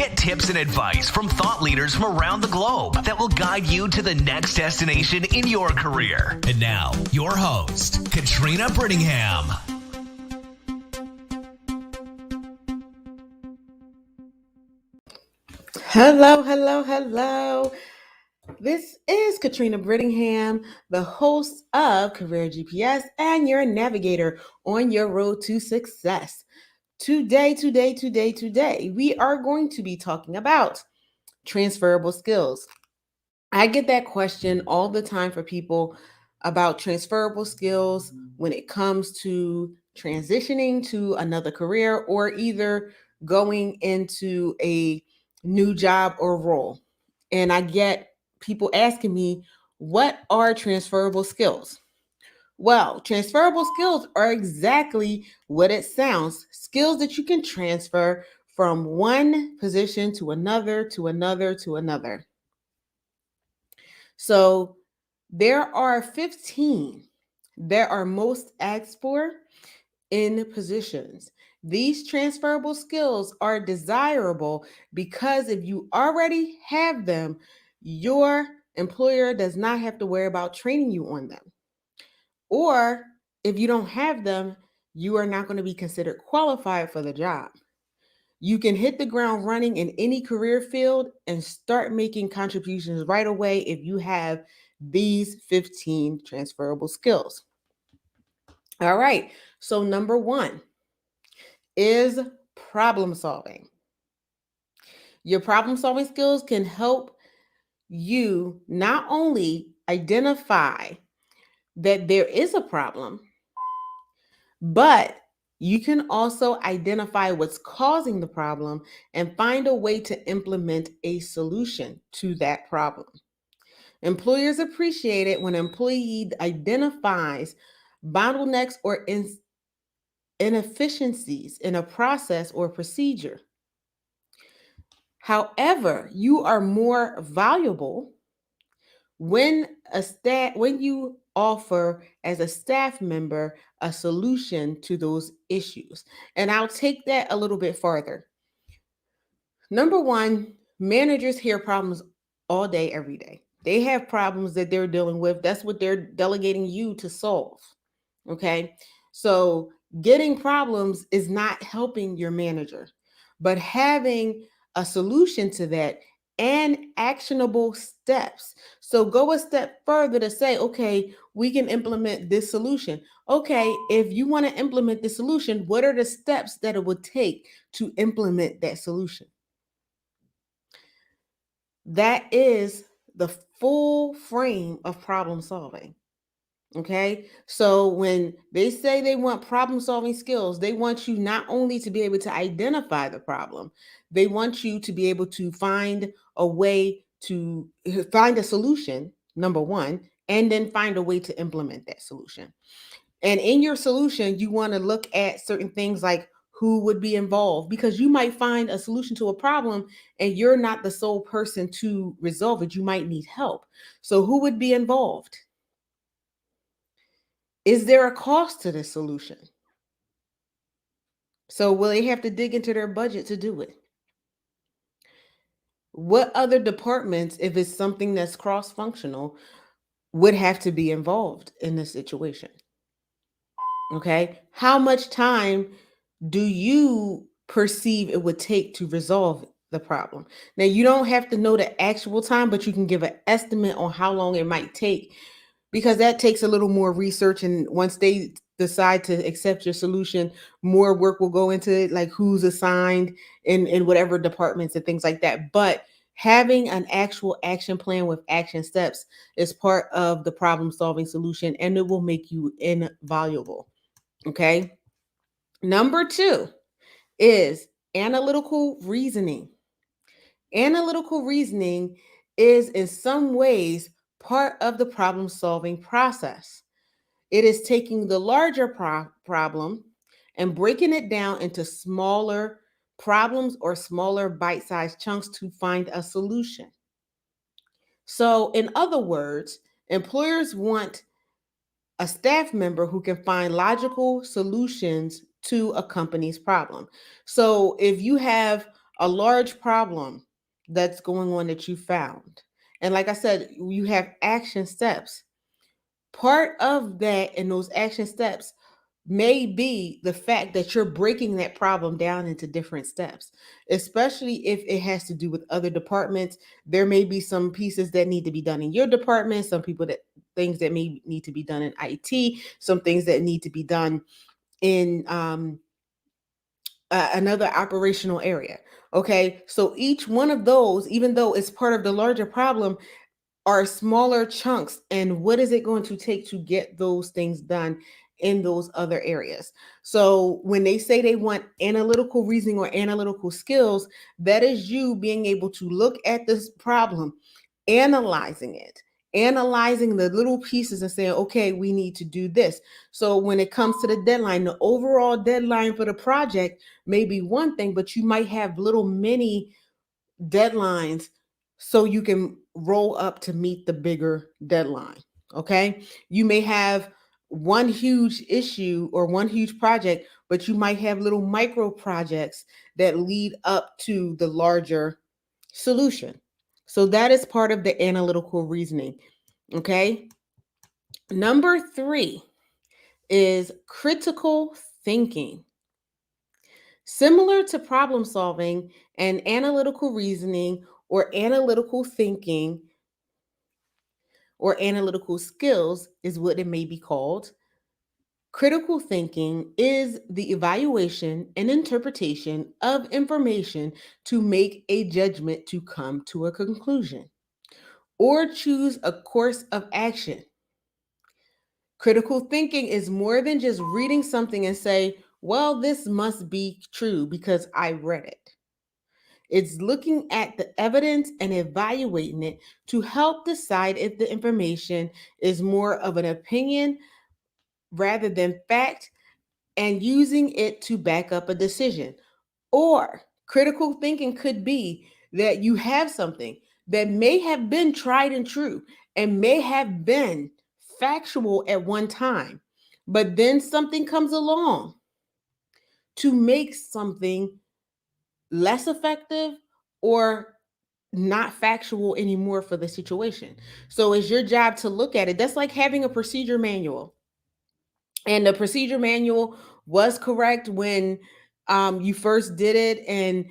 Get tips and advice from thought leaders from around the globe that will guide you to the next destination in your career. And now, your host, Katrina Brittingham. Hello. This is Katrina Brittingham, the host of Career GPS and your navigator on your road to success. Today, we are going to be talking about transferable skills. I get that question all the time for people about transferable skills when it comes to transitioning to another career or either going into a new job or role. And I get people asking me, what are transferable skills? Well, transferable skills are exactly what it sounds. Skills that you can transfer from one position to another, to another, to another. So there are 15 that are most asked for in positions. These transferable skills are desirable because if you already have them, your employer does not have to worry about training you on them. Or if you don't have them, you are not going to be considered qualified for the job. You can hit the ground running in any career field and start making contributions right away if you have these 15 transferable skills. All right, so number one is problem solving. Your problem solving skills can help you not only identify that there is a problem, but you can also identify what's causing the problem and find a way to implement a solution to that problem. Employers appreciate it when an employee identifies bottlenecks or inefficiencies in a process or procedure. However, you are more valuable when you offer as a staff member a solution to those issues. And I'll take that a little bit further. Number one, managers hear problems all day, every day. They have problems that they're dealing with. That's what they're delegating you to solve. Okay. So getting problems is not helping your manager, but having a solution to that and actionable steps. So go a step further to say, okay, we can implement this solution. Okay, if you want to implement the solution, what are the steps that it would take to implement that solution? That is the full frame of problem solving. Okay, so when they say they want problem solving skills, they want you not only to be able to identify the problem, they want you to be able to find a way to find a solution, number one, and then find a way to implement that solution. And in your solution, you want to look at certain things like who would be involved, because you might find a solution to a problem and you're not the sole person to resolve it. You might need help. So who would be involved? Is there a cost to this solution? So will they have to dig into their budget to do it? What other departments, if it's something that's cross-functional, would have to be involved in this situation? Okay. How much time do you perceive it would take to resolve the problem? Now, you don't have to know the actual time, but you can give an estimate on how long it might take, because that takes a little more research. And once they decide to accept your solution, more work will go into it, like who's assigned in whatever departments and things like that. But having an actual action plan with action steps is part of the problem solving solution, and it will make you invaluable. Okay. Number two is analytical reasoning. Analytical reasoning is in some ways part of the problem solving process. It is taking the larger problem and breaking it down into smaller problems or smaller bite-sized chunks to find a solution. So, in other words, employers want a staff member who can find logical solutions to a company's problem. So if you have a large problem that's going on that you found. And like I said, you have action steps. Part of that and those action steps may be the fact that you're breaking that problem down into different steps, especially if it has to do with other departments. There may be some pieces that need to be done in your department, some people that things that may need to be done in IT, some things that need to be done in another operational area. Okay, so each one of those, even though it's part of the larger problem, are smaller chunks. And what is it going to take to get those things done in those other areas? So when they say they want analytical reasoning or analytical skills, that is you being able to look at this problem, analyzing it, analyzing the little pieces and saying, okay, we need to do this. So when it comes to the deadline, the overall deadline for the project may be one thing, but you might have little mini deadlines so you can roll up to meet the bigger deadline. Okay. You may have one huge issue or one huge project, but you might have little micro projects that lead up to the larger solution. So that is part of the analytical reasoning. Okay. Number 3 is critical thinking. Similar to problem solving and analytical reasoning or analytical thinking or analytical skills is what it may be called. Critical thinking is the evaluation and interpretation of information to make a judgment to come to a conclusion or choose a course of action. Critical thinking is more than just reading something and say, well, this must be true because I read it. It's looking at the evidence and evaluating it to help decide if the information is more of an opinion rather than fact and using it to back up a decision. Or critical thinking could be that you have something that may have been tried and true and may have been factual at one time, but then something comes along to make something less effective or not factual anymore for the situation. So it's your job to look at it. That's like having a procedure manual. And the procedure manual was correct when you first did it and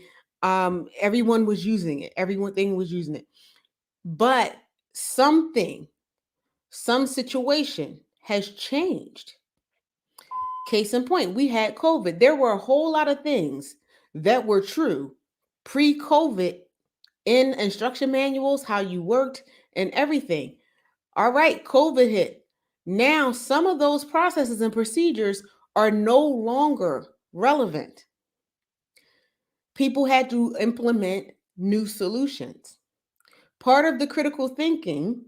everyone was using it. Everyone thing was using it. But something, some situation has changed. Case in point, we had COVID. There were a whole lot of things that were true pre-COVID in instruction manuals, how you worked and everything. All right, COVID hit. Now, some of those processes and procedures are no longer relevant. People had to implement new solutions. Part of the critical thinking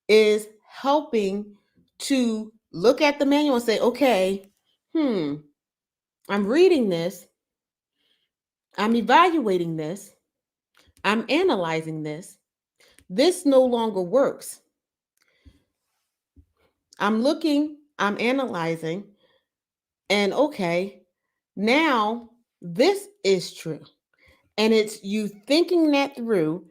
is helping to look at the manual and say, okay, I'm reading this, I'm evaluating this, I'm analyzing this. This no longer works. I'm looking, I'm analyzing, and okay, now this is true. And it's you thinking that through,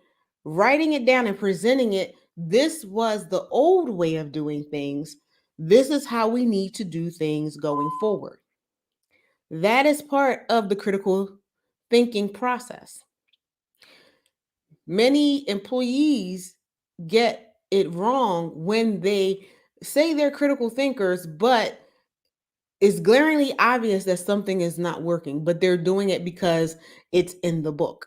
writing it down and presenting it. This was the old way of doing things. This is how we need to do things going forward. That is part of the critical thinking process. Many employees get it wrong when they say they're critical thinkers, but it's glaringly obvious that something is not working, but they're doing it because it's in the book.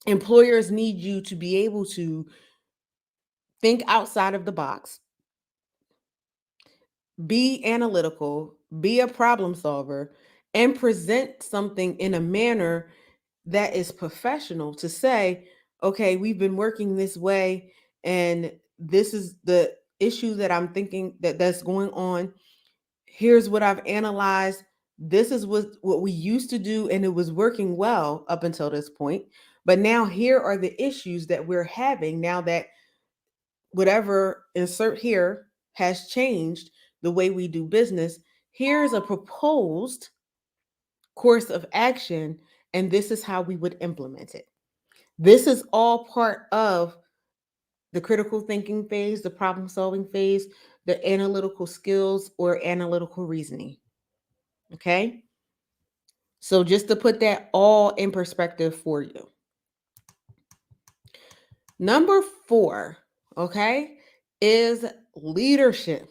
Employers need you to be able to think outside of the box, be analytical, be a problem solver, and present something in a manner that is professional to say, okay, we've been working this way, and this is the issue that I'm thinking that's going on. Here's what I've analyzed. This is what we used to do, and it was working well up until this point. But now here are the issues that we're having now that whatever insert here has changed the way we do business. Here's a proposed course of action, and this is how we would implement it. This is all part of the critical thinking phase, the problem solving phase, the analytical skills or analytical reasoning. Okay. So just to put that all in perspective for you. Number 4, okay, is leadership.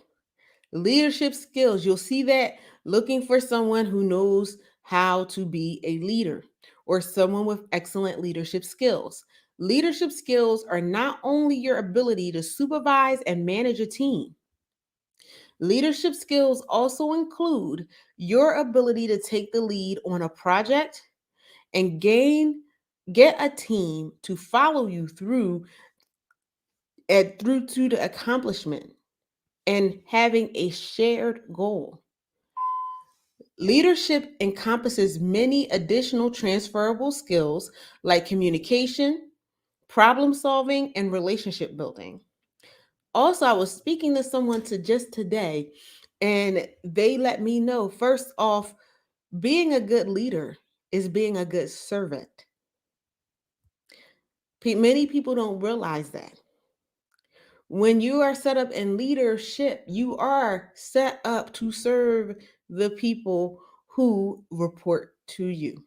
Leadership skills. You'll see that looking for someone who knows how to be a leader or someone with excellent leadership skills. Leadership skills are not only your ability to supervise and manage a team. Leadership skills also include your ability to take the lead on a project and get a team to follow you through to the accomplishment and having a shared goal. Leadership encompasses many additional transferable skills like communication, problem solving, and relationship building. Also, I was speaking to someone just today, and they let me know first off, being a good leader is being a good servant. Many people don't realize that. When you are set up in leadership, you are set up to serve the people who report to you,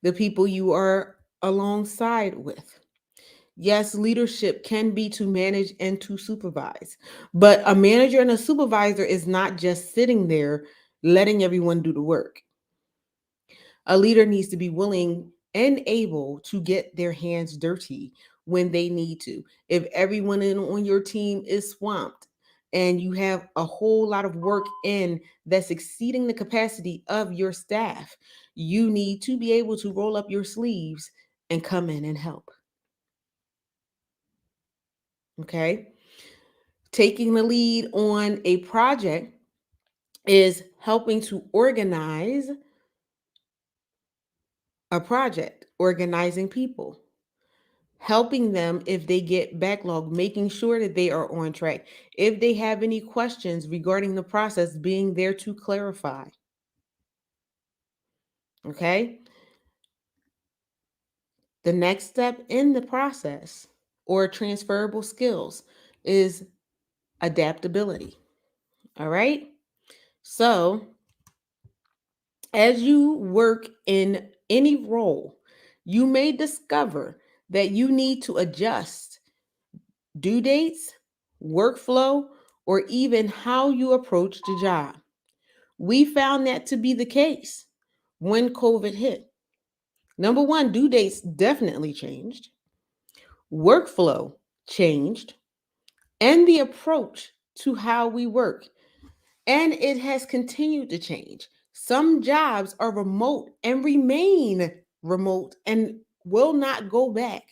the people you are alongside with. Yes, leadership can be to manage and to supervise, but a manager and a supervisor is not just sitting there letting everyone do the work. A leader needs to be willing and able to get their hands dirty when they need to. If everyone on your team is swamped and you have a whole lot of work in that's exceeding the capacity of your staff, you need to be able to roll up your sleeves and come in and help. Okay. Taking the lead on a project is helping to organize a project, organizing people, helping them if they get backlog, making sure that they are on track. If they have any questions regarding the process, being there to clarify. Okay. The next step in the process or transferable skills is adaptability. All right. So, as you work in any role, you may discover that you need to adjust due dates, workflow, or even how you approach the job. We found that to be the case when COVID hit. Number one, due dates definitely changed, workflow changed, and the approach to how we work. And it has continued to change. Some jobs are remote and remain remote and will not go back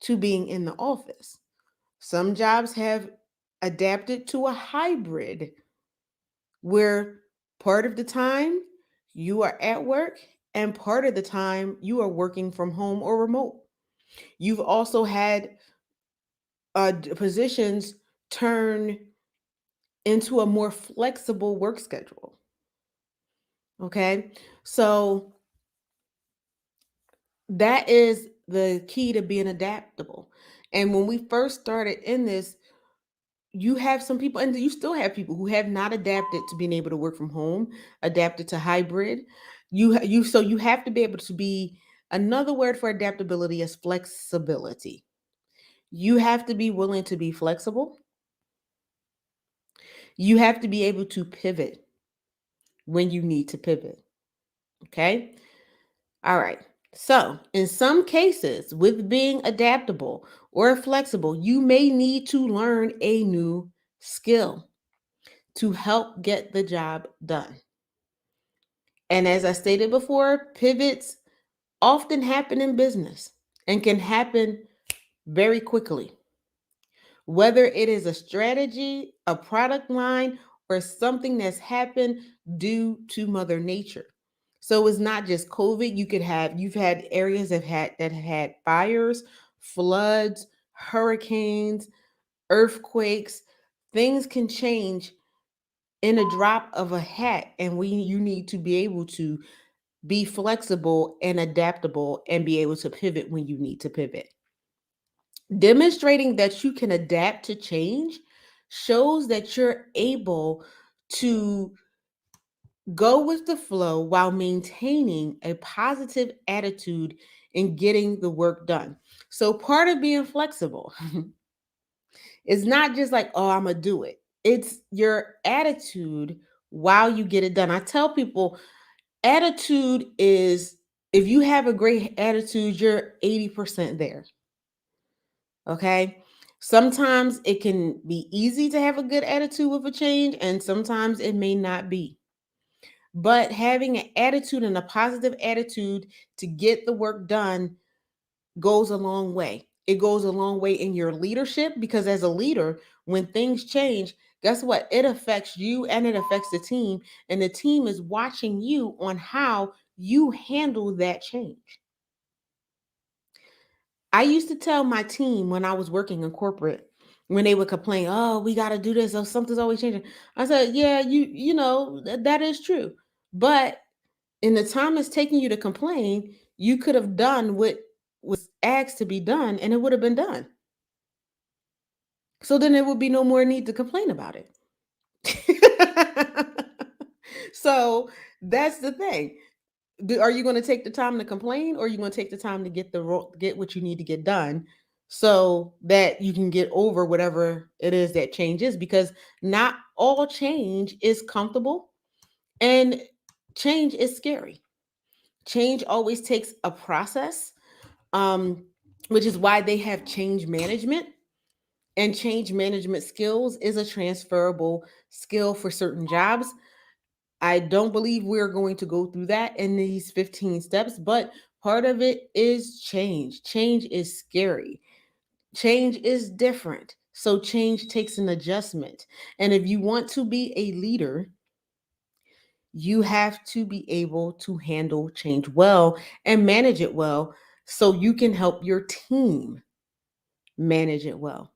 to being in the office. Some jobs have adapted to a hybrid where part of the time you are at work and part of the time you are working from home or remote. You've also had positions turn into a more flexible work schedule. Okay. So that is the key to being adaptable. And when we first started in this, you have some people, and you still have people who have not adapted to being able to work from home, adapted to hybrid. So you have to be able to be, another word for adaptability is flexibility. You have to be willing to be flexible. You have to be able to pivot when you need to pivot. Okay. All right. So, in some cases, with being adaptable or flexible, you may need to learn a new skill to help get the job done. And as I stated before, pivots often happen in business and can happen very quickly. Whether it is a strategy, a product line, or something that's happened due to Mother Nature. So it's not just COVID. You've had areas that had fires, floods, hurricanes, earthquakes. Things can change in a drop of a hat, and you need to be able to be flexible and adaptable, and be able to pivot when you need to pivot. Demonstrating that you can adapt to change shows that you're able to go with the flow while maintaining a positive attitude and getting the work done. So, part of being flexible is not just like, oh, I'm going to do it, it's your attitude while you get it done. I tell people, attitude is, if you have a great attitude, you're 80% there. Okay. Sometimes it can be easy to have a good attitude with a change, and sometimes it may not be. But having an attitude and a positive attitude to get the work done goes a long way. It goes a long way in your leadership, because as a leader, when things change, guess what? It affects you and it affects the team. And the team is watching you on how you handle that change. I used to tell my team when I was working in corporate, when they would complain, "Oh, we got to do this, or something's always changing." I said, "Yeah, that is true. But in the time it's taking you to complain, you could have done what was asked to be done, and it would have been done. So then there would be no more need to complain about it." So that's the thing. Are you going to take the time to complain, or are you going to take the time to get what you need to get done, so that you can get over whatever it is that change is? Because not all change is comfortable, and change is scary. Change always takes a process, um, which is why they have change management. And change management skills is a transferable skill for certain jobs. I don't believe we're going to go through that in these 15 steps, but part of it is change. Change is scary. Change is different. So change takes an adjustment. And if you want to be a leader, you have to be able to handle change well and manage it well, so you can help your team manage it well.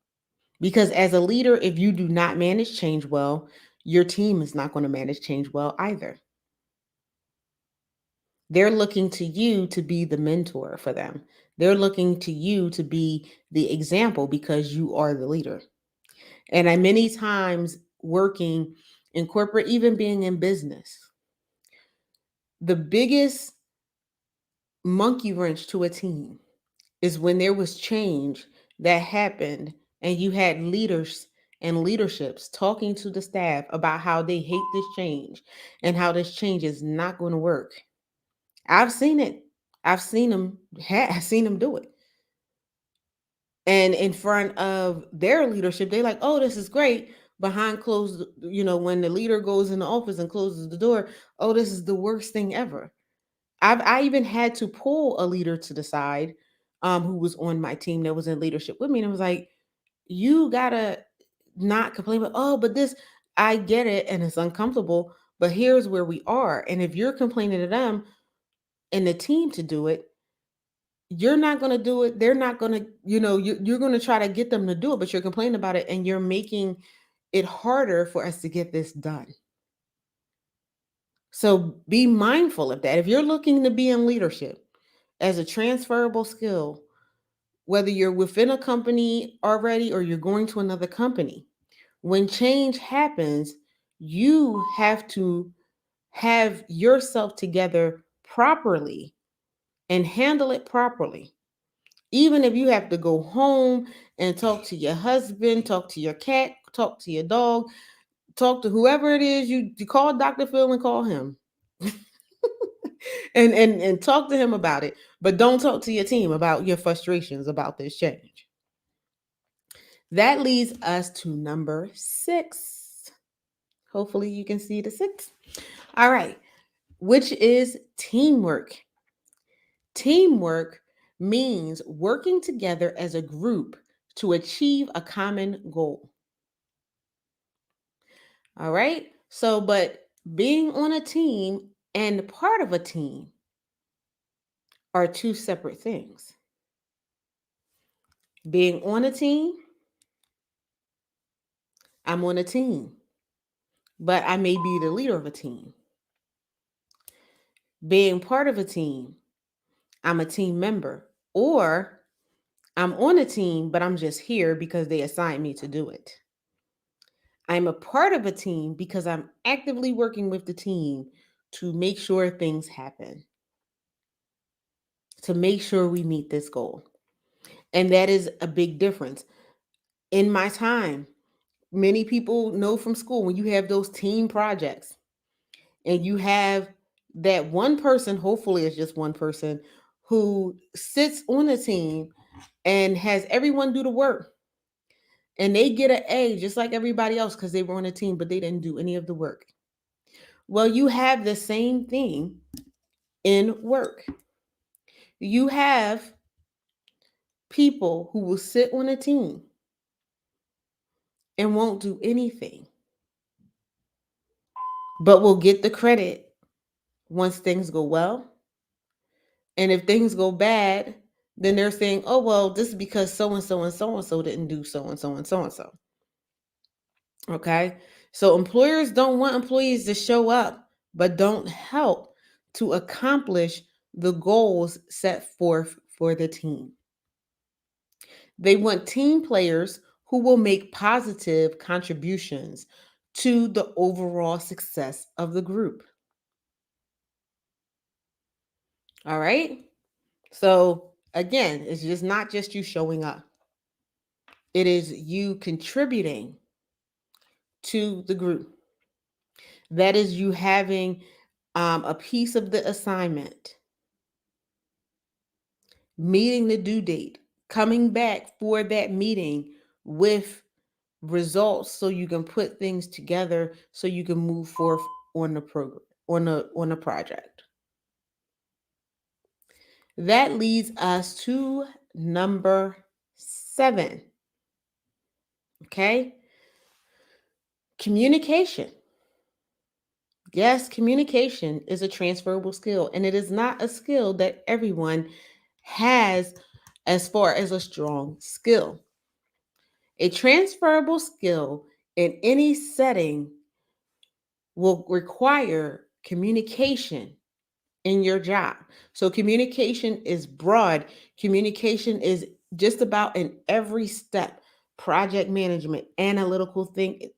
Because as a leader, if you do not manage change well, your team is not going to manage change well either. They're looking to you to be the mentor for them. They're looking to you to be the example, because you are the leader. And I many times working in corporate, even being in business, the biggest monkey wrench to a team is when there was change that happened, and you had leaders and leaderships talking to the staff about how they hate this change and how this change is not going to work. I've seen it. I've seen them do it. And in front of their leadership, they're like, "Oh, this is great." Behind closed, when the leader goes in the office and closes the door, "Oh, this is the worst thing ever." I even had to pull a leader to the side, who was on my team, that was in leadership with me, and I was like, "You gotta not complain about, oh, but this, I get it, and it's uncomfortable, but here's where we are. And if you're complaining to them and the team to do it, you're not going to do it. They're not going to, you're going to try to get them to do it, but you're complaining about it, and you're making it harder for us to get this done." So be mindful of that. If you're looking to be in leadership as a transferable skill, whether you're within a company already or you're going to another company, when change happens, you have to have yourself together properly and handle it properly. Even if you have to go home and talk to your husband, talk to your cat, talk to your dog, talk to whoever it is, you call Dr. Phil and call him. and talk to him about it, but don't talk to your team about your frustrations about this change. That leads us to number 6. Hopefully you can see the 6. All right, which is teamwork. Teamwork means working together as a group to achieve a common goal. All right. So, but being on a team and part of a team are two separate things. Being on a team, I'm on a team, but I may be the leader of a team. being part of a team, I'm a team member, or I'm on a team, but I'm just here because they assigned me to do it. I'm a part of a team because I'm actively working with the team to make sure things happen, to make sure we meet this goal. And that is a big difference. In my time, many people know from school when you have those team projects and you have that one person, hopefully it's just one person, who sits on a team and has everyone do the work. And they get an A just like everybody else because they were on a team, but they didn't do any of the work. Well, you have the same thing in work. You have people who will sit on a team and won't do anything, but will get the credit once things go well. And if things go bad, then they're saying, oh, well, this is because so and so and so and so didn't do so and so and so and so. Okay. So employers don't want employees to show up, but don't help to accomplish the goals set forth for the team. They want team players who will make positive contributions to the overall success of the group. All right. So again, it's just not just you showing up. It is you contributing to the group. That is you having a piece of the assignment, meeting the due date, coming back for that meeting with results so you can put things together so you can move forth on the program, on a project. That leads us to number 7. Okay? Communication. Yes, communication is a transferable skill, and it is not a skill that everyone has as far as a strong skill. A transferable skill in any setting will require communication in your job. So communication is broad. Communication is just about in every step. Project management, analytical thinking,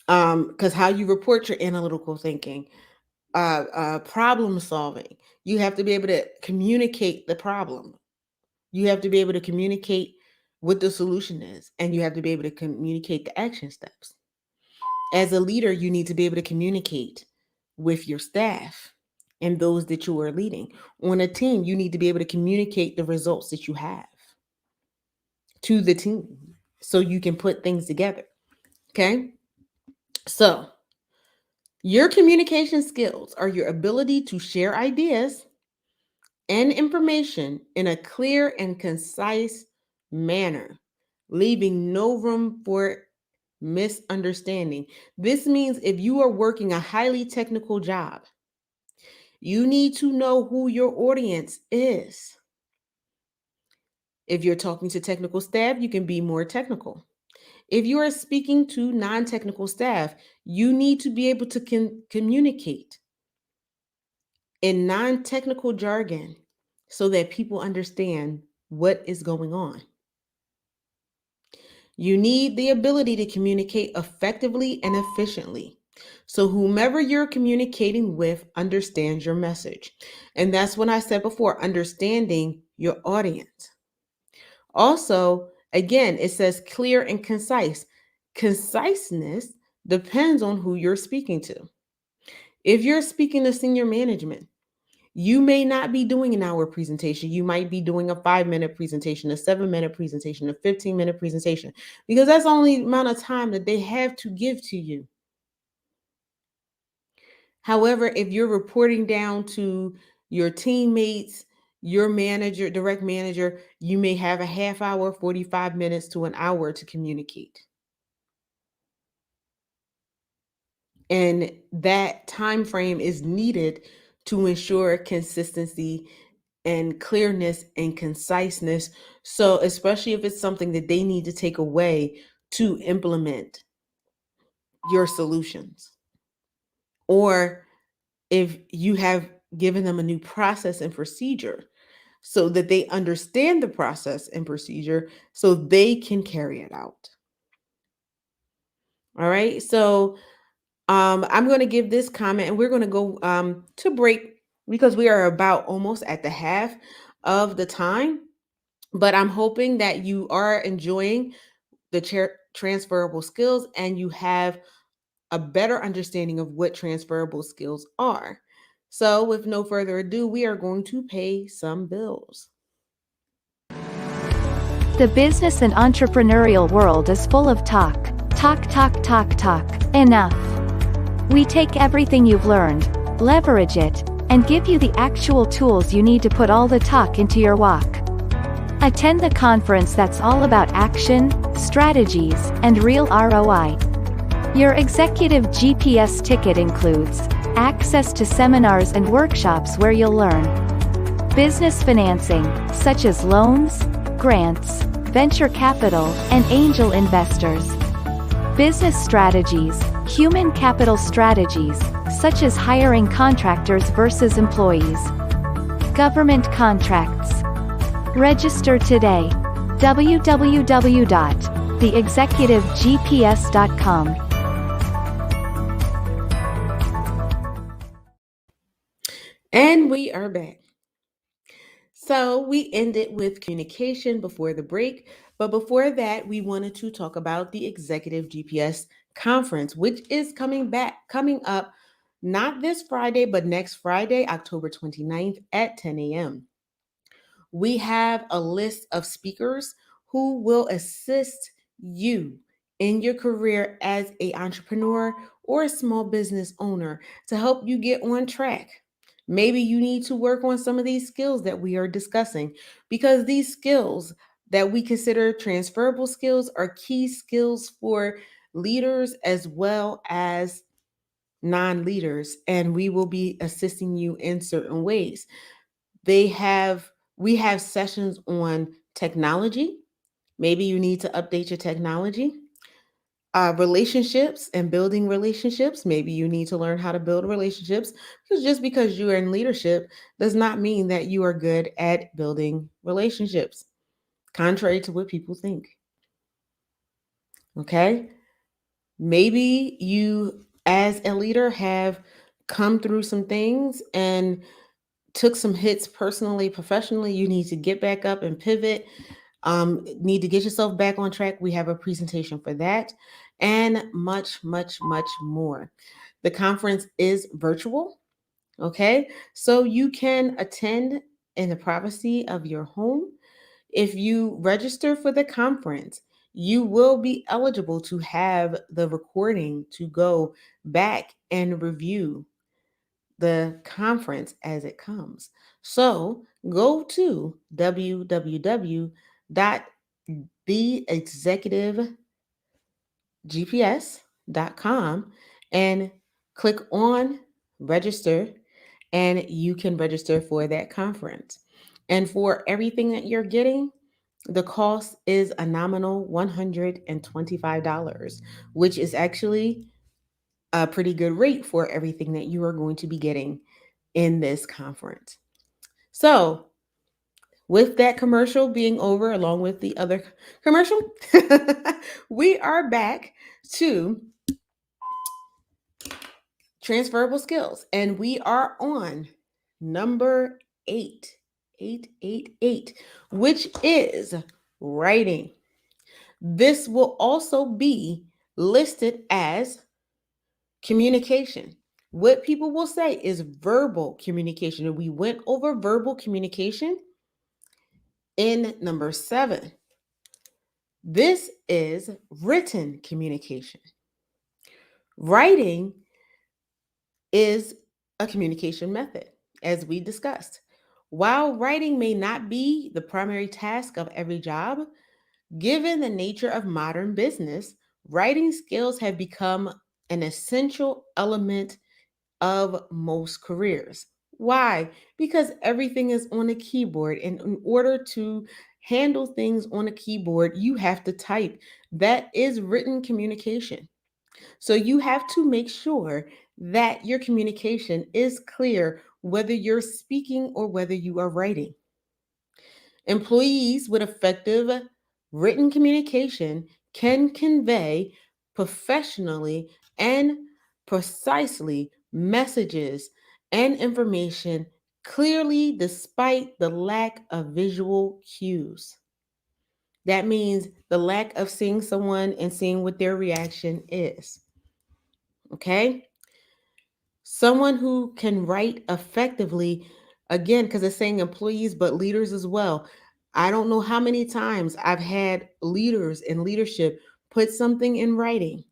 because how you report your analytical thinking, problem solving. You have to be able to communicate the problem. You have to be able to communicate what the solution is, and you have to be able to communicate the action steps. As a leader, you need to be able to communicate with your staff and those that you are leading. On a team, you need to be able to communicate the results that you have to the team so you can put things together. Okay? So, your communication skills are your ability to share ideas and information in a clear and concise manner, leaving no room for misunderstanding. This means if you are working a highly technical job, you need to know who your audience is. If you're talking to technical staff, you can be more technical. If you are speaking to non technical staff, you need to be able to communicate in non technical jargon so that people understand what is going on. You need the ability to communicate effectively and efficiently. So, whomever you're communicating with understands your message. And that's what I said before, understanding your audience. Also, again, it says clear and concise. Conciseness depends on who you're speaking to. If you're speaking to senior management, you may not be doing an hour presentation. You might be doing a 5-minute presentation, a 7-minute presentation, a 15-minute presentation, because that's the only amount of time that they have to give to you. However, if you're reporting down to your teammates, your manager, direct manager, you may have a half hour, 45 minutes to an hour to communicate. And that time frame is needed to ensure consistency and clearness and conciseness. So, especially if it's something that they need to take away to implement your solutions, or if you have given them a new process and procedure so that they understand the process and procedure so they can carry it out. All right. So I'm going to give this comment and we're going to go to break because we are about almost at the half of the time. But I'm hoping that you are enjoying the transferable skills and you have a better understanding of what transferable skills are. So, with no further ado, we are going to pay some bills. The business and entrepreneurial world is full of talk. Talk, talk, talk, talk. Enough. We take everything you've learned, leverage it, and give you the actual tools you need to put all the talk into your walk. Attend the conference that's all about action, strategies, and real ROI. Your executive GPS ticket includes access to seminars and workshops where you'll learn business financing, such as loans, grants, venture capital, and angel investors. Business strategies, human capital strategies, such as hiring contractors versus employees. Government contracts. Register today. www.theexecutivegps.com. And we are back. So we ended with communication before the break, but before that, we wanted to talk about the Executive GPS conference, which is coming up not this Friday, but next Friday, October 29th at 10 a.m. We have a list of speakers who will assist you in your career as an entrepreneur or a small business owner to help you get on track. Maybe you need to work on some of these skills that we are discussing because these skills that we consider transferable skills are key skills for leaders as well as non-leaders, and we will be assisting you in certain ways. They have we have sessions on technology. Maybe you need to update your technology. Relationships and building relationships. Maybe you need to learn how to build relationships because just because you are in leadership does not mean that you are good at building relationships, contrary to what people think. Okay. Maybe you, as a leader, have come through some things and took some hits personally, professionally. You need to get back up and pivot. Need to get yourself back on track. We have a presentation for that and much, much, much more. The conference is virtual. Okay. So you can attend in the privacy of your home. If you register for the conference, you will be eligible to have the recording to go back and review the conference as it comes. So go to www.theexecutivegps.com and click on register, and you can register for that conference. And for everything that you're getting, the cost is a nominal $125, which is actually a pretty good rate for everything that you are going to be getting in this conference. So, with that commercial being over, along with the other commercial, we are back to transferable skills, and we are on number 888, which is writing. This will also be listed as communication. What people will say is verbal communication. And we went over verbal communication in number 7. This is written communication. Writing is a communication method, as we discussed. While writing may not be the primary task of every job, given the nature of modern business, writing skills have become an essential element of most careers. Why? Because everything is on a keyboard, and in order to handle things on a keyboard, you have to type. That is written communication. So you have to make sure that your communication is clear, whether you're speaking or whether you are writing. Employees with effective written communication can convey professionally and precisely messages and information clearly despite the lack of visual cues. That means the lack of seeing someone and seeing what their reaction is. Okay? Someone who can write effectively, again, because it's saying employees, but leaders as well. I don't know how many times I've had leaders in leadership put something in writing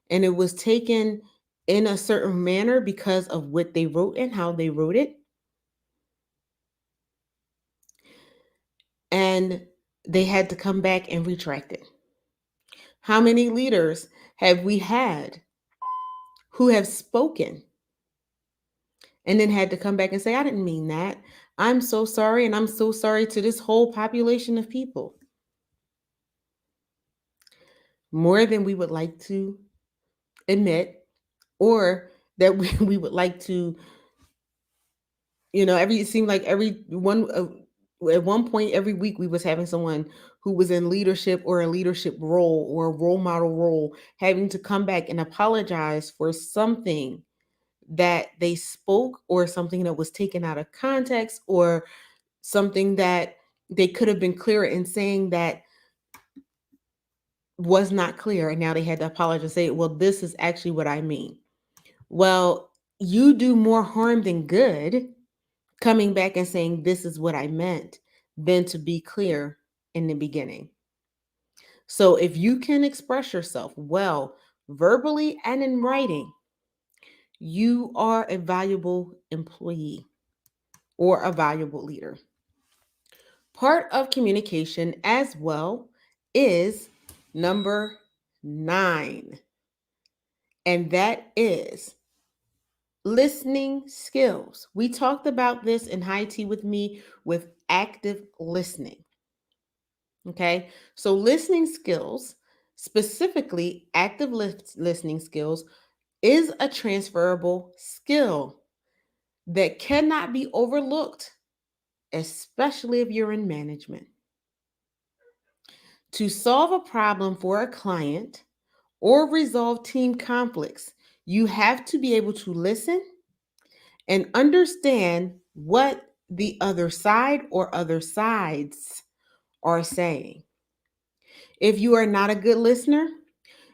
and it was taken in a certain manner because of what they wrote and how they wrote it. And they had to come back and retract it. How many leaders have we had who have spoken and then had to come back and say, I didn't mean that. I'm so sorry, and I'm so sorry to this whole population of people. More than we would like to admit, or that we would like to, it seemed like every one, at one point every week we was having someone who was in leadership or a leadership role or a role model role having to come back and apologize for something that they spoke or something that was taken out of context or something that they could have been clearer in saying that was not clear. And now they had to apologize and say, well, this is actually what I mean. Well, you do more harm than good coming back and saying, this is what I meant, than to be clear in the beginning. So if you can express yourself well, verbally and in writing, you are a valuable employee or a valuable leader. Part of communication as well is number 9, and that is listening skills. We talked about this in High Tea with Me with active listening. Okay, so listening skills, specifically active listening skills, is a transferable skill that cannot be overlooked, especially if you're in management. To solve a problem for a client or resolve team conflicts, you have to be able to listen and understand what the other side or other sides are saying. If you are not a good listener,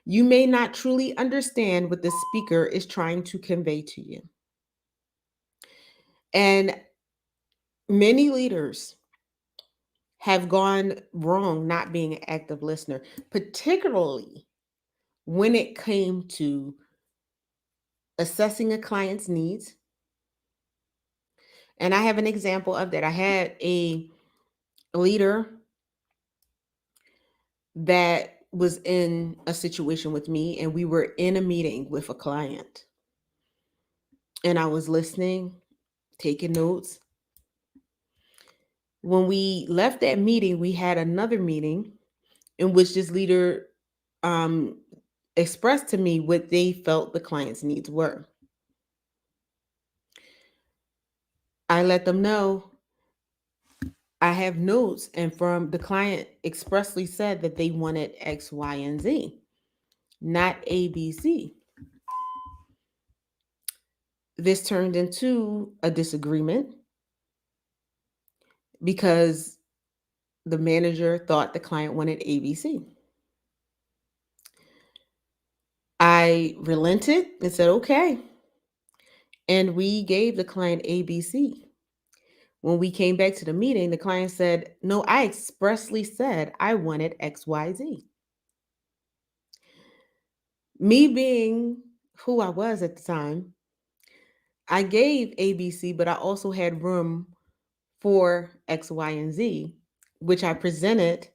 you may not truly understand what the speaker is trying to convey to you. And many leaders have gone wrong not being an active listener, particularly when it came to assessing a client's needs. And I have an example of that. I had a leader that was in a situation with me, and we were in a meeting with a client. And I was listening, taking notes. When we left that meeting, we had another meeting in which this leader expressed to me what they felt the client's needs were. I let them know I have notes, and from the client expressly said that they wanted X, Y, and Z, not A, B, C. This turned into a disagreement because the manager thought the client wanted A, B, C. I relented and said, okay. And we gave the client A, B, C. When we came back to the meeting, the client said, no, I expressly said I wanted X, Y, Z. Me being who I was at the time, I gave A, B, C, but I also had room for X, Y, and Z, which I presented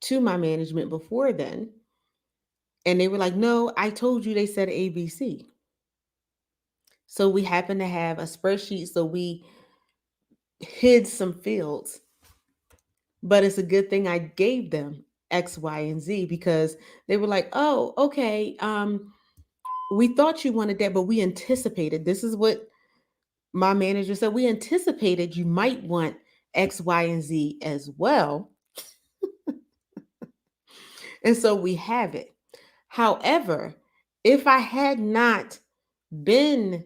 to my management before then. And they were like, no, I told you they said A, B, C. So we happened to have a spreadsheet, so we hid some fields. But it's a good thing I gave them X, Y, and Z because they were like, oh, okay. we thought you wanted that, but we anticipated. This is what my manager said. We anticipated you might want X, Y, and Z as well. And so we have it. However, if I had not been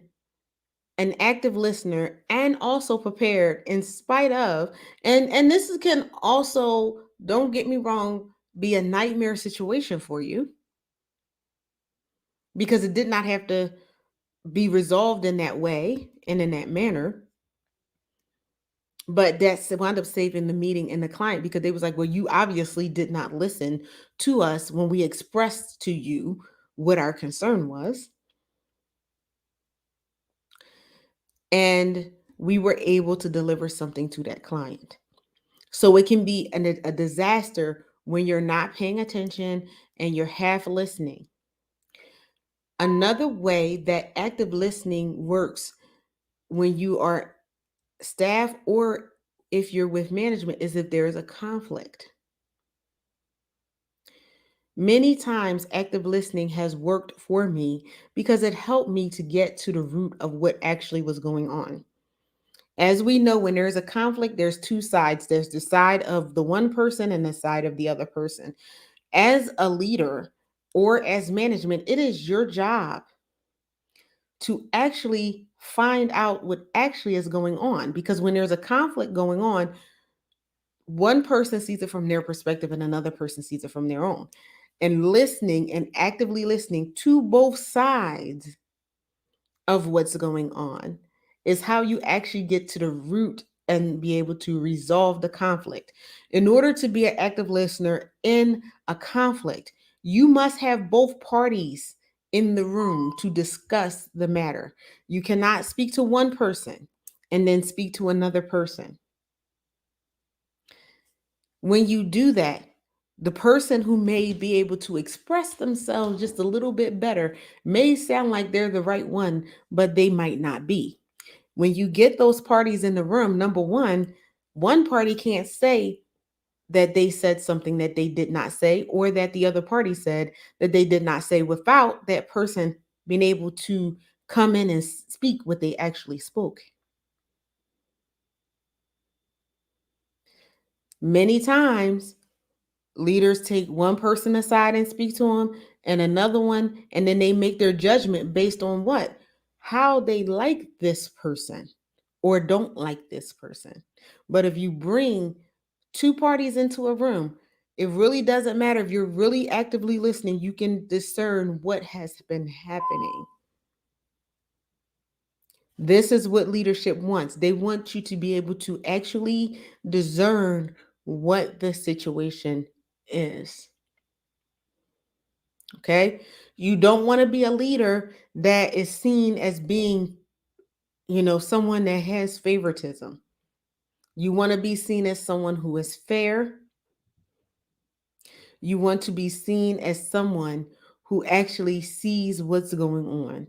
an active listener and also prepared in spite of, and this can also, don't get me wrong, be a nightmare situation for you, because it did not have to be resolved in that way and in that manner. But that's wound up saving the meeting and the client, because they was like, well, you obviously did not listen to us when we expressed to you what our concern was. And we were able to deliver something to that client. So it can be a disaster when you're not paying attention and you're half listening. Another way that active listening works when you are staff or if you're with management is if there is a conflict. Many times, active listening has worked for me because it helped me to get to the root of what actually was going on. As we know, when there's a conflict, there's two sides. There's the side of the one person and the side of the other person. As a leader or as management, it is your job to actually find out what actually is going on. Because when there's a conflict going on, one person sees it from their perspective and another person sees it from their own. And listening and actively listening to both sides of what's going on is how you actually get to the root and be able to resolve the conflict. In order to be an active listener in a conflict, you must have both parties in the room to discuss the matter. You cannot speak to one person and then speak to another person. When you do that, the person who may be able to express themselves just a little bit better may sound like they're the right one, but they might not be. When you get those parties in the room, number one party can't say that they said something that they did not say, or that the other party said that they did not say, without that person being able to come in and speak what they actually spoke. Many times, leaders take one person aside and speak to them and another one, and then they make their judgment based on what? How they like this person or don't like this person. But if you bring two parties into a room, it really doesn't matter. If you're really actively listening, you can discern what has been happening. This is what leadership wants. They want you to be able to actually discern what the situation is. Okay. You don't want to be a leader that is seen as being, someone that has favoritism. You want to be seen as someone who is fair. You want to be seen as someone who actually sees what's going on,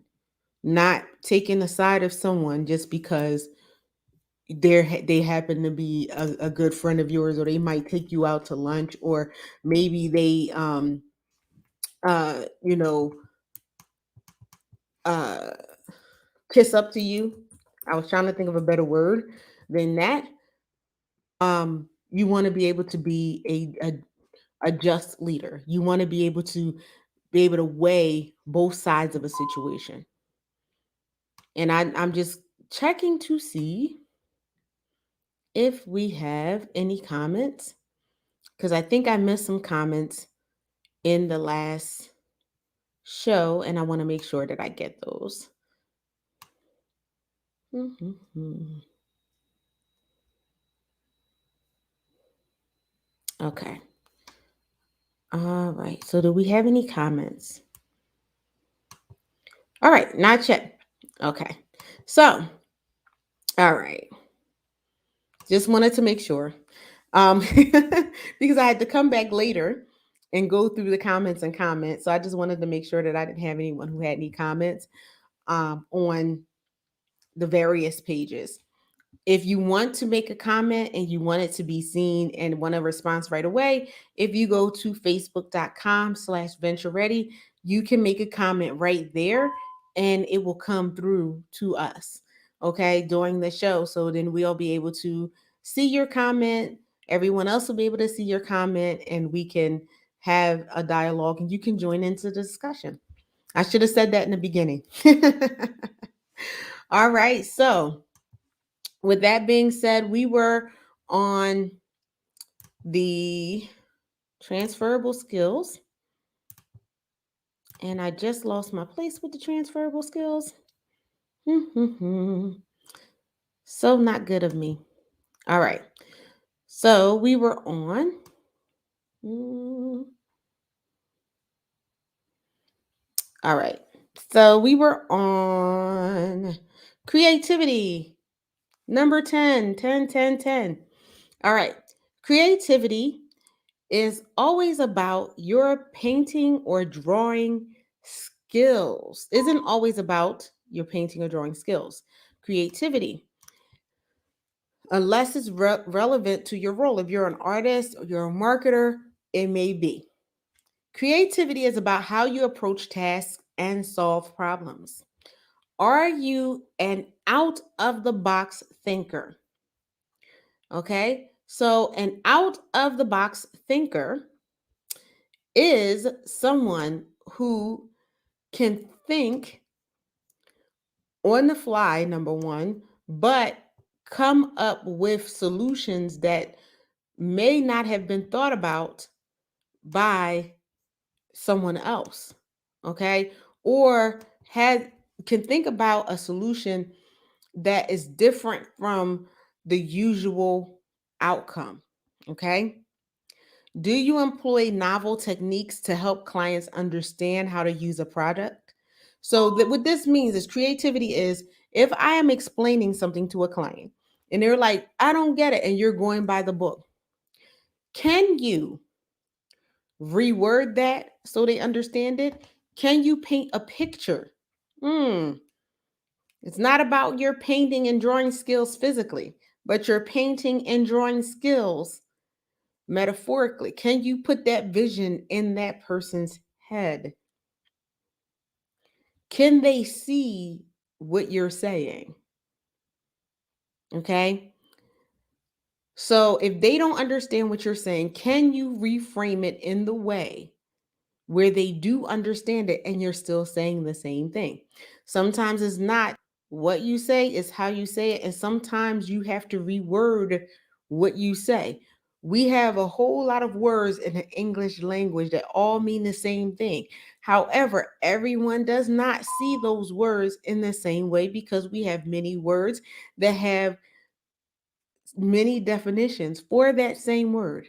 not taking the side of someone just because they happen to be a good friend of yours, or they might take you out to lunch, or maybe they you know uh kiss up to you. I was trying to think of a better word than that. You want to be able to be a just leader. You want to be able to weigh both sides of a situation. And I'm just checking to see if we have any comments, because I think I missed some comments in the last show, and I want to make sure that I get those. Okay. All right. So do we have any comments? All right. Not yet. Okay. So, all right. Just wanted to make sure. Because I had to come back later and go through the comments. So I just wanted to make sure that I didn't have anyone who had any comments on the various pages. If you want to make a comment and you want it to be seen and want a response right away, if you go to facebook.com/venture ready, you can make a comment right there and it will come through to us, okay, during the show. So then we'll be able to see your comment. Everyone else will be able to see your comment and we can have a dialogue and you can join into the discussion. I should have said that in the beginning. All right. So, with that being said, we were on the transferable skills. And I just lost my place with the transferable skills. So not good of me. All right. So we were on. All right. So we were on creativity. Number 10, 10, 10, 10. All right. Creativity is always about your painting or drawing skills. Isn't always about your painting or drawing skills. Creativity, unless it's relevant to your role. If you're an artist or you're a marketer, it may be. Creativity is about how you approach tasks and solve problems. Are you an out of the box thinker? Okay, so an out of the box thinker is someone who can think on the fly, number one, but come up with solutions that may not have been thought about by someone else. Okay, or can think about a solution that is different from the usual outcome. Okay, do you employ novel techniques to help clients understand how to use a product? So what this means is creativity is if I am explaining something to a client and they're like, I don't get it, and you're going by the book, can you reword that so they understand it? Can you paint a picture? It's not about your painting and drawing skills physically, but your painting and drawing skills metaphorically. Can you put that vision in that person's head? Can they see what you're saying? Okay. So if they don't understand what you're saying, can you reframe it in the way where they do understand it and you're still saying the same thing? Sometimes it's not what you say, it's how you say it. And sometimes you have to reword what you say. We have a whole lot of words in the English language that all mean the same thing. However, everyone does not see those words in the same way because we have many words that have many definitions for that same word.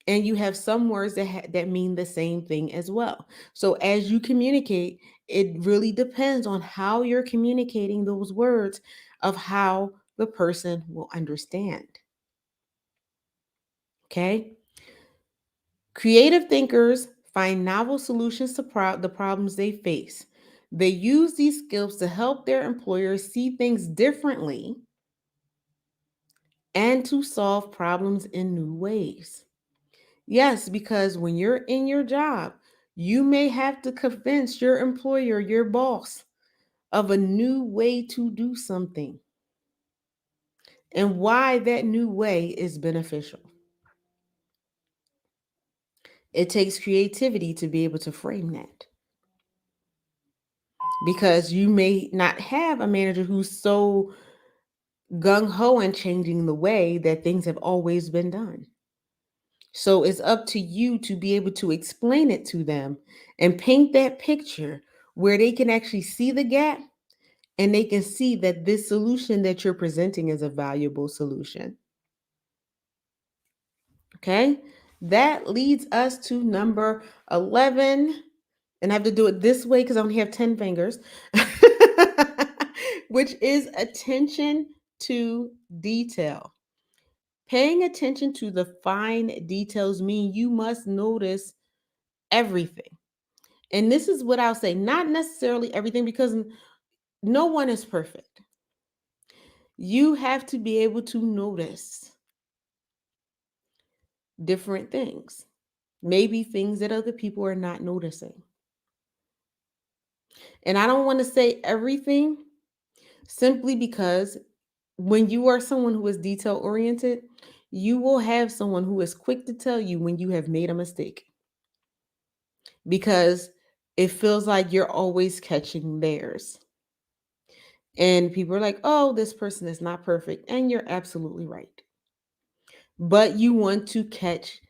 And you have some words that mean the same thing as well. So as you communicate, it really depends on how you're communicating those words of how the person will understand. Okay? Creative thinkers find novel solutions to the problems they face. They use these skills to help their employers see things differently and to solve problems in new ways. Yes, because when you're in your job, you may have to convince your employer, your boss, of a new way to do something and why that new way is beneficial. It takes creativity to be able to frame that because you may not have a manager who's so gung ho in changing the way that things have always been done. So it's up to you to be able to explain it to them and paint that picture where they can actually see the gap and they can see that this solution that you're presenting is a valuable solution. Okay, that leads us to number 11. And I have to do it this way because I only have 10 fingers, which is attention to detail. Paying attention to the fine details mean you must notice everything. And this is what I'll say, not necessarily everything, because no one is perfect. You have to be able to notice different things, maybe things that other people are not noticing. And I don't want to say everything simply because when you are someone who is detail oriented, you will have someone who is quick to tell you when you have made a mistake because it feels like you're always catching theirs. And people are like, oh, this person is not perfect. And you're absolutely right. But you want to catch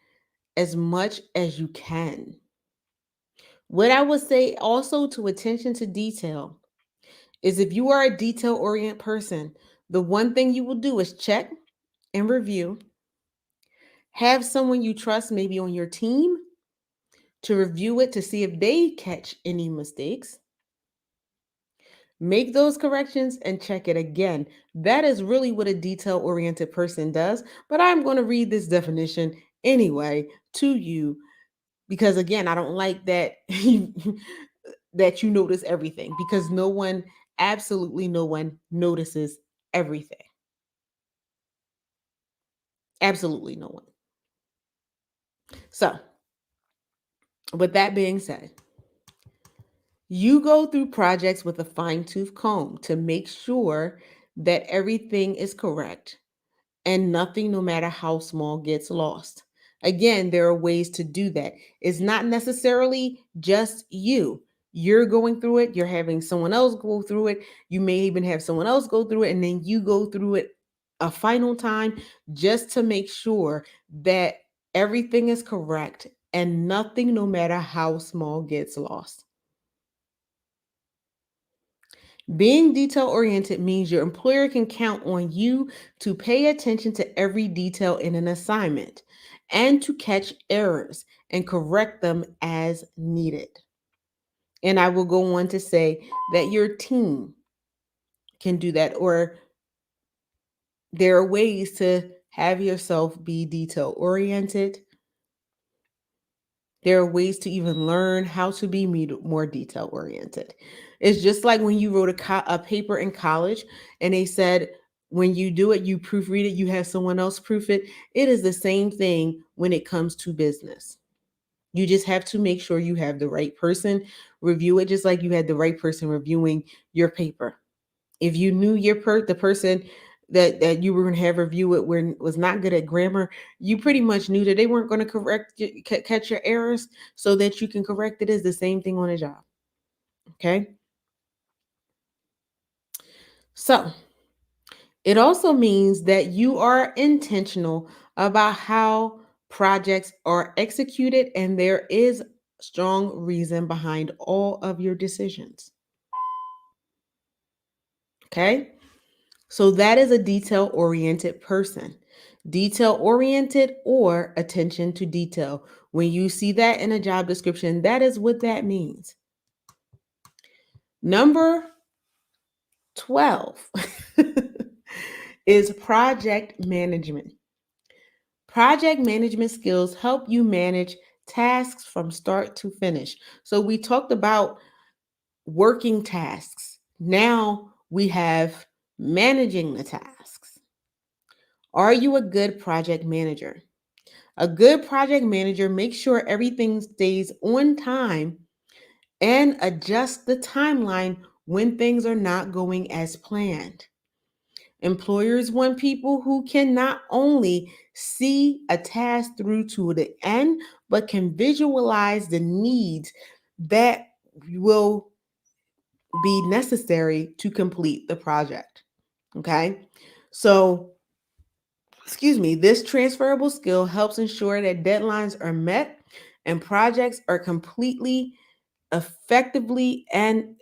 as much as you can. What I would say also to attention to detail is if you are a detail oriented person, the one thing you will do is check and review. Have someone you trust, maybe on your team, to review it to see if they catch any mistakes. Make those corrections and check it again. That is really what a detail oriented person does. But I'm going to read this definition anyway to you because, again, I don't like that that you notice everything because absolutely no one notices everything. Absolutely no one. So, with that being said, you go through projects with a fine tooth comb to make sure that everything is correct and nothing, no matter how small, gets lost. Again, there are ways to do that. It's not necessarily just you. You're going through it, you're having someone else go through it. You may even have someone else go through it, and then you go through it a final time just to make sure that everything is correct and nothing, no matter how small, gets lost. Being detail oriented means your employer can count on you to pay attention to every detail in an assignment and to catch errors and correct them as needed. And I will go on to say that your team can do that, or there are ways to have yourself be detail oriented. There are ways to even learn how to be more detail oriented. It's just like when you wrote a paper in college and they said, when you do it, you proofread it, you have someone else proof it. It is the same thing when it comes to business. You just have to make sure you have the right person review it, just like you had the right person reviewing your paper. If you knew the person that you were going to have review it was not good at grammar, you pretty much knew that they weren't going to catch your errors so that you can correct it. Is the same thing on a job. Okay. So it also means that you are intentional about how projects are executed, and there is strong reason behind all of your decisions. Okay. So that is a detail oriented person. Detail oriented or attention to detail. When you see that in a job description, that is what that means. Number 12 is project management. Project management skills help you manage tasks from start to finish. So we talked about working tasks. Now we have managing the tasks. Are you a good project manager? A good project manager makes sure everything stays on time and adjusts the timeline when things are not going as planned. Employers want people who can not only see a task through to the end, but can visualize the needs that will be necessary to complete the project. Okay. So, this transferable skill helps ensure that deadlines are met and projects are completely effectively and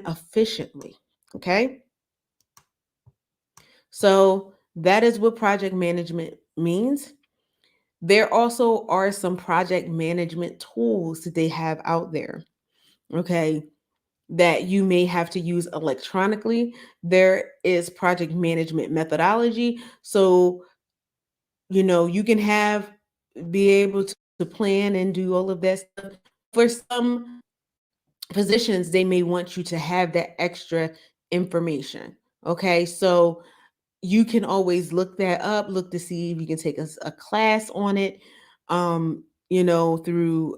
efficiently. Okay. So that is what project management means. There also are some project management tools that they have out there, okay, that you may have to use electronically. There is project management methodology. So, you can be able to plan and do all of that stuff. For some positions, they may want you to have that extra information. Okay. So, you can always look that up, look to see if you can take a class on it. through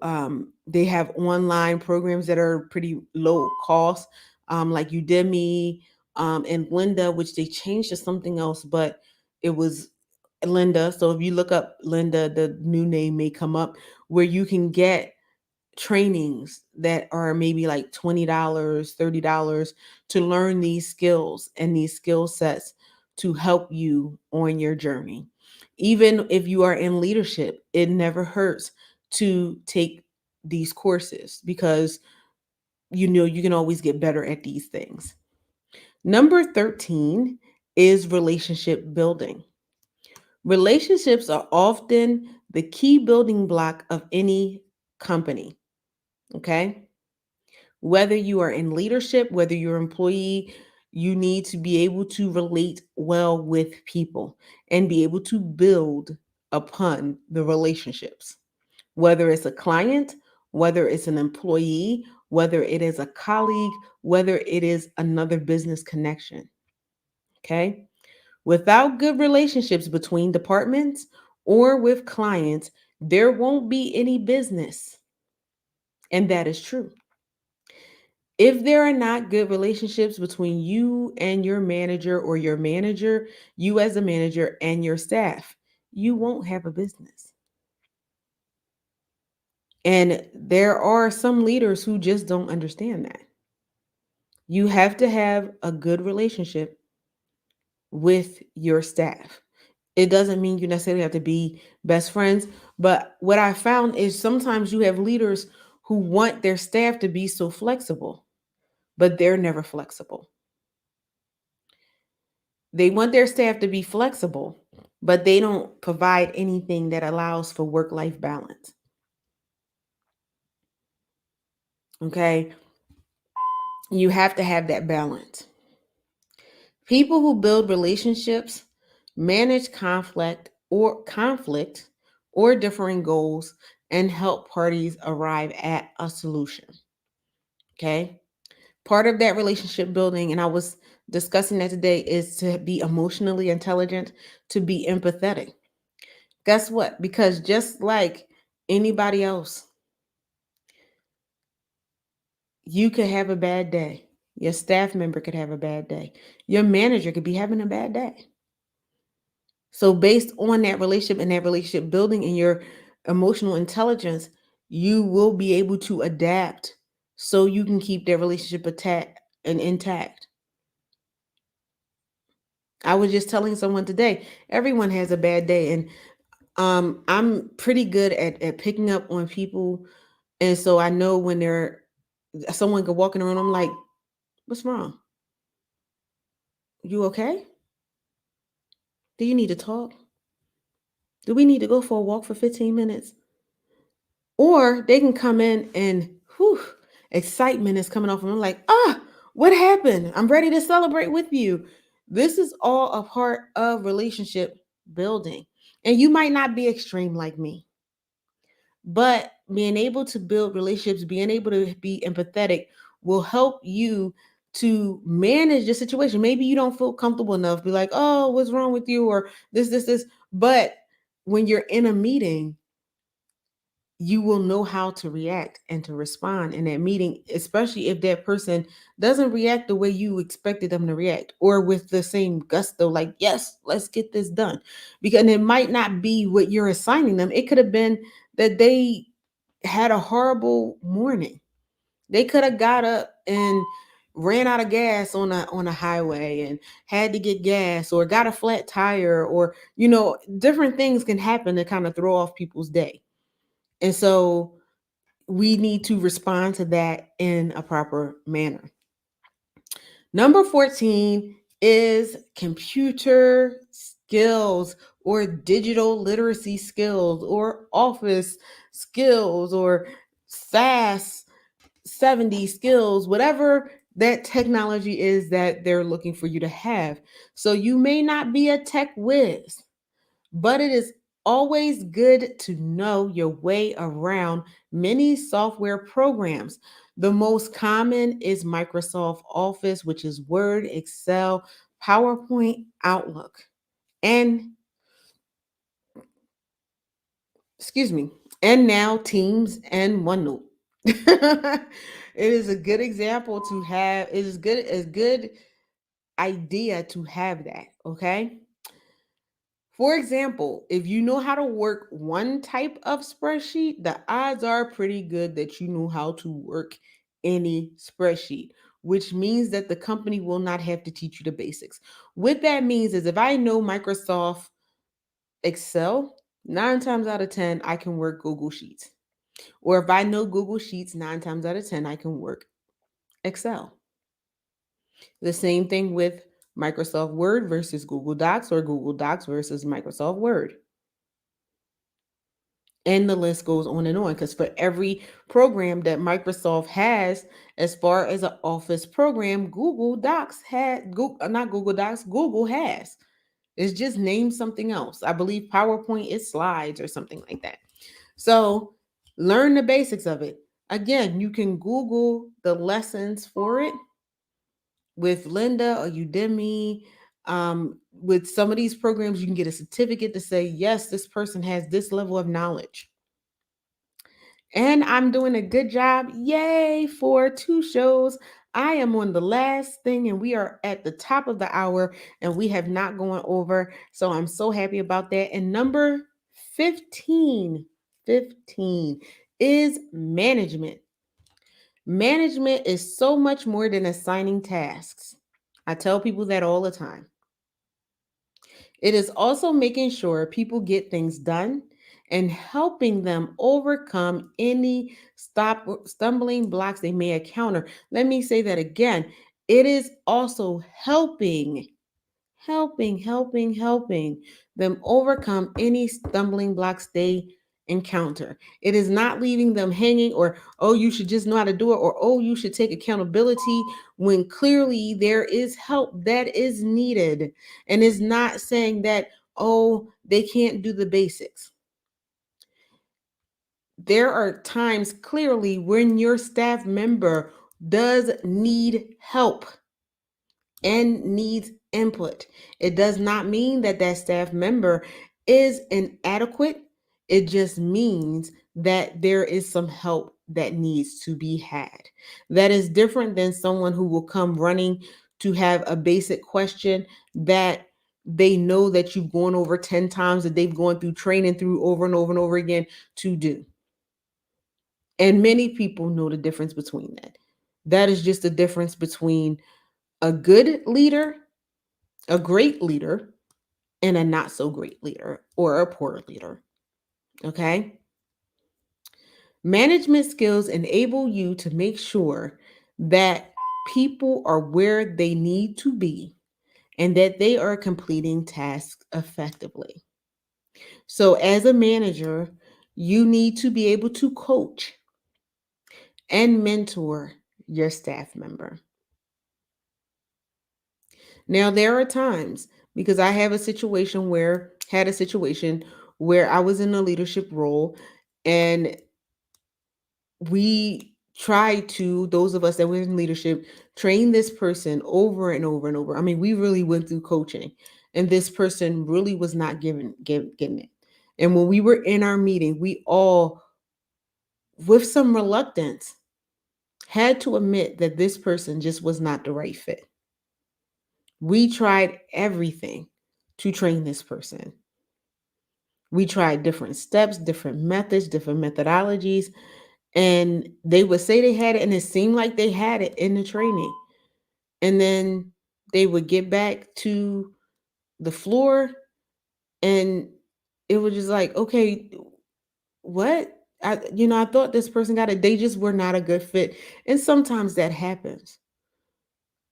they have online programs that are pretty low cost, like Udemy, and Linda, which they changed to something else, but it was Linda. So if you look up Linda, the new name may come up, where you can get trainings that are maybe like $20, $30 to learn these skills and these skill sets to help you on your journey. Even if you are in leadership, it never hurts to take these courses, because you can always get better at these things. Number 13 is relationship building. Relationships are often the key building block of any company. Okay. Whether you are in leadership, whether you're an employee, you need to be able to relate well with people and be able to build upon the relationships. Whether it's a client, whether it's an employee, whether it is a colleague, whether it is another business connection. Okay. Without good relationships between departments or with clients, there won't be any business. And that is true. If there are not good relationships between you and your manager, or your manager, you as a manager, and your staff, you won't have a business. And there are some leaders who just don't understand that. You have to have a good relationship with your staff. It doesn't mean you necessarily have to be best friends, but what I found is sometimes you have leaders who want their staff to be so flexible, but they're never flexible. They want their staff to be flexible, but they don't provide anything that allows for work-life balance. Okay? You have to have that balance. People who build relationships, manage conflict or differing goals, and help parties arrive at a solution. Okay? Part of that relationship building, and I was discussing that today, is to be emotionally intelligent, to be empathetic. Guess what? Because just like anybody else, you could have a bad day. Your staff member could have a bad day. Your manager could be having a bad day. So, based on that relationship and that relationship building and your emotional intelligence, you will be able to adapt so you can keep that relationship intact. I was just telling someone today, everyone has a bad day. And I'm pretty good at picking up on people. And so I know when someone could walk in the room, I'm like, what's wrong? You okay? Do you need to talk? Do we need to go for a walk for 15 minutes? Or they can come in and whew, excitement is coming off. And I'm like, what happened? I'm ready to celebrate with you. This is all a part of relationship building. And you might not be extreme like me, but being able to build relationships, being able to be empathetic will help you to manage the situation. Maybe you don't feel comfortable enough, be like, oh, what's wrong with you? Or this. But when you're in a meeting, you will know how to react and to respond in that meeting, especially if that person doesn't react the way you expected them to react, or with the same gusto, like, yes, let's get this done. Because it might not be what you're assigning them. It could have been that they had a horrible morning. They could have got up and ran out of gas on a highway and had to get gas, or got a flat tire, or different things can happen to kind of throw off people's day. And so we need to respond to that in a proper manner. Number 14 is computer skills, or digital literacy skills, or office skills, or SAS 70 skills, whatever that technology is that they're looking for you to have. So you may not be a tech whiz, but it is always good to know your way around many software programs. The most common is Microsoft Office, which is Word, Excel, PowerPoint, Outlook, and excuse me, and now Teams and OneNote. It is a good example to have. It is good, a good idea to have that. Okay. For example, if you know how to work one type of spreadsheet, the odds are pretty good that you know how to work any spreadsheet, which means that the company will not have to teach you the basics. What that means is if I know Microsoft Excel, 9 times out of 10, I can work Google Sheets. Or if I know Google Sheets, 9 times out of 10, I can work Excel. The same thing with Microsoft Word versus Google Docs or Google Docs versus Microsoft Word. And the list goes on and on because for every program that Microsoft has, as far as an office program, Google Docs had, not Google Docs, Google has. It's just named something else. I believe PowerPoint is slides or something like that. So learn the basics of it. Again, you can Google the lessons for it with Linda or Udemy. With some of these programs, you can get a certificate to say, yes, this person has this level of knowledge. And I'm doing a good job. Yay for 2 shows. I am on the last thing and we are at the top of the hour and we have not gone over. So I'm so happy about that. And number 15 is management. Management is so much more than assigning tasks. I tell people that all the time. It is also making sure people get things done and helping them overcome any stumbling blocks they may encounter. Let me say that again. It is also helping them overcome any stumbling blocks they encounter. It is not leaving them hanging or, oh, you should just know how to do it, or, oh, you should take accountability when clearly there is help that is needed. And it's not saying that, oh, they can't do the basics. There are times clearly when your staff member does need help and needs input. It does not mean that that staff member is inadequate. It just means that there is some help that needs to be had. That is different than someone who will come running to have a basic question that they know that you've gone over 10 times, that they've gone through training through over and over and over again to do. And many people know the difference between that. That is just the difference between a good leader, a great leader, and a not so great leader or a poor leader. Okay. Management skills enable you to make sure that people are where they need to be and that they are completing tasks effectively. So, as a manager, you need to be able to coach and mentor your staff member. Now, there are times because I have had a situation where I was in a leadership role and we tried to, those of us that were in leadership, train this person over and over and over. I mean, we really went through coaching and this person really was not getting it. And when we were in our meeting, we all, with some reluctance, had to admit that this person just was not the right fit. We tried everything to train this person. We tried different steps, different methods, different methodologies, and they would say they had it, and it seemed like they had it in the training. And then they would get back to the floor, and it was just like, okay, what? I thought this person got it. They just were not a good fit. And sometimes that happens.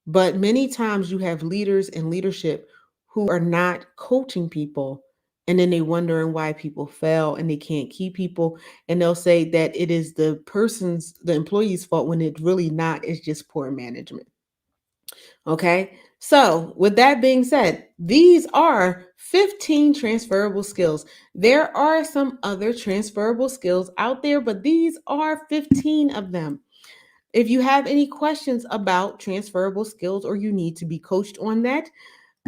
But many times you have leaders in leadership who are not coaching people. And then they wondering why people fail and they can't keep people. And they'll say that it is the employee's fault when it's really not. It's just poor management. Okay. So with that being said, these are 15 transferable skills. There are some other transferable skills out there, but these are 15 of them. If you have any questions about transferable skills or you need to be coached on that,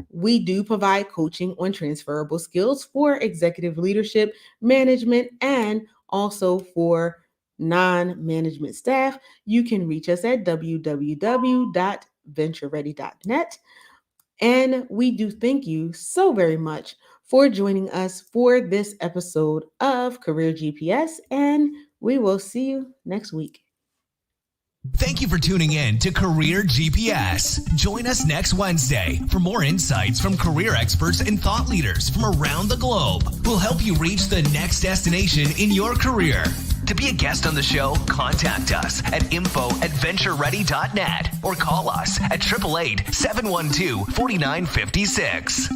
we do provide coaching on transferable skills for executive leadership, management, and Also, for non-management staff, you can reach us at www.ventureready.net. And we do thank you so very much for joining us for this episode of Career GPS, and we will see you next week. Thank you for tuning in to Career GPS. Join us next Wednesday for more insights from career experts and thought leaders from around the globe who'll help you reach the next destination in your career. To be a guest on the show, contact us at info@ventureready.net or call us at 888-712-4956.